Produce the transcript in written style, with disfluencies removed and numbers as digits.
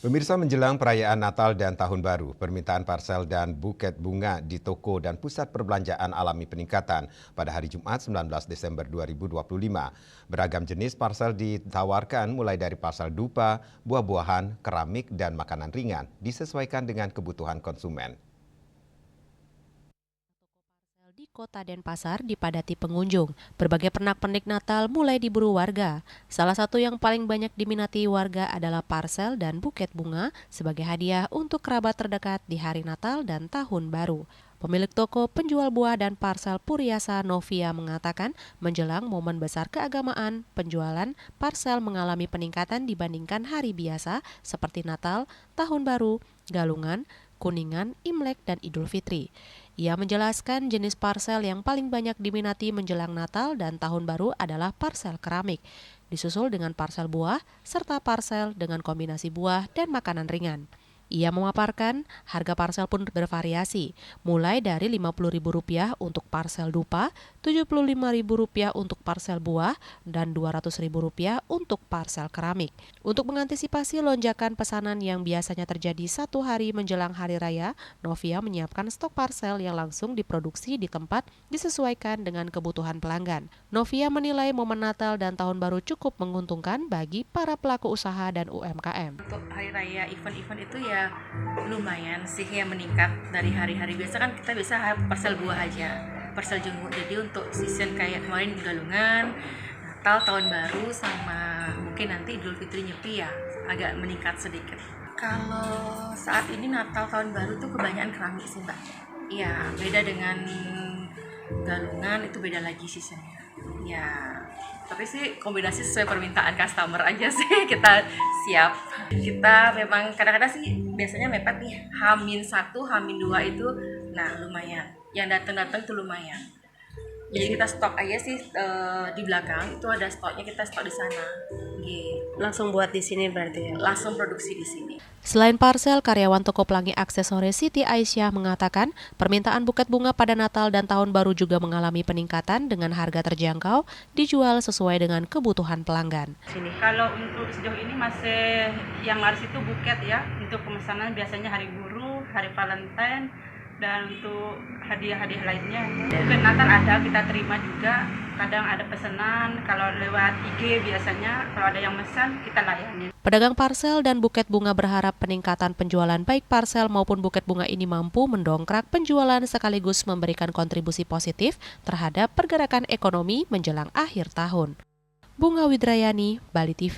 Pemirsa, menjelang perayaan Natal dan Tahun Baru, permintaan parcel dan buket bunga di toko dan pusat perbelanjaan alami peningkatan pada hari Jumat 19 Desember 2025. Beragam jenis parcel ditawarkan mulai dari parcel dupa, buah-buahan, keramik, dan makanan ringan disesuaikan dengan kebutuhan konsumen. Di Kota Denpasar dipadati pengunjung. Berbagai pernak-pernik Natal mulai diburu warga. Salah satu yang paling banyak diminati warga adalah parcel dan buket bunga sebagai hadiah untuk kerabat terdekat di hari Natal dan Tahun Baru. Pemilik toko penjual buah dan parcel Puriasa Novia mengatakan menjelang momen besar keagamaan, penjualan parcel mengalami peningkatan dibandingkan hari biasa seperti Natal, Tahun Baru, Galungan, Kuningan, Imlek, dan Idul Fitri. Ia menjelaskan jenis parcel yang paling banyak diminati menjelang Natal dan Tahun Baru adalah parcel keramik, disusul dengan parcel buah, serta parcel dengan kombinasi buah dan makanan ringan. Ia memaparkan harga parcel pun bervariasi, mulai dari Rp50.000 untuk parcel dupa, Rp75.000 untuk parcel buah, dan Rp200.000 untuk parcel keramik. Untuk mengantisipasi lonjakan pesanan yang biasanya terjadi satu hari menjelang Hari Raya, Novia menyiapkan stok parcel yang langsung diproduksi di tempat disesuaikan dengan kebutuhan pelanggan. Novia menilai momen Natal dan Tahun Baru cukup menguntungkan bagi para pelaku usaha dan UMKM. Untuk hari raya event-event itu ya lumayan sih yang meningkat dari hari-hari biasa. Kan kita biasa parcel buah aja, parcel jenguk. Jadi untuk season kayak kemarin Galungan, Natal, Tahun Baru, sama mungkin nanti Idul Fitri, Nyepi ya agak meningkat sedikit. Kalau saat ini Natal, Tahun Baru tuh kebanyakan keramik sih Mbak. Iya, beda dengan Galungan, itu beda lagi seasonnya. Ya, tapi sih kombinasi sesuai permintaan customer aja sih, kita siap. Kita memang kadang-kadang sih biasanya mepet nih, H-1, H-2 itu, nah lumayan. Yang datang-datang tuh lumayan. Jadi kita stok aja sih di belakang, itu ada stoknya, kita stok di sana. Gitu. Langsung buat di sini berarti ya? Langsung produksi di sini. Selain parcel, karyawan toko pelangi aksesoris Siti Aisyah mengatakan permintaan buket bunga pada Natal dan Tahun Baru juga mengalami peningkatan dengan harga terjangkau, dijual sesuai dengan kebutuhan pelanggan. Kalau untuk sejauh ini masih yang laris itu buket ya, untuk pemesanan biasanya hari guru, hari Valentine, dan untuk hadiah-hadiah lainnya. Buket Natal ada, kita terima juga. Kadang ada pesanan, kalau lewat IG biasanya, kalau ada yang pesan kita layani. Pedagang parcel dan buket bunga berharap peningkatan penjualan baik parcel maupun buket bunga ini mampu mendongkrak penjualan sekaligus memberikan kontribusi positif terhadap pergerakan ekonomi menjelang akhir tahun. Bunga Widrayani, Bali TV.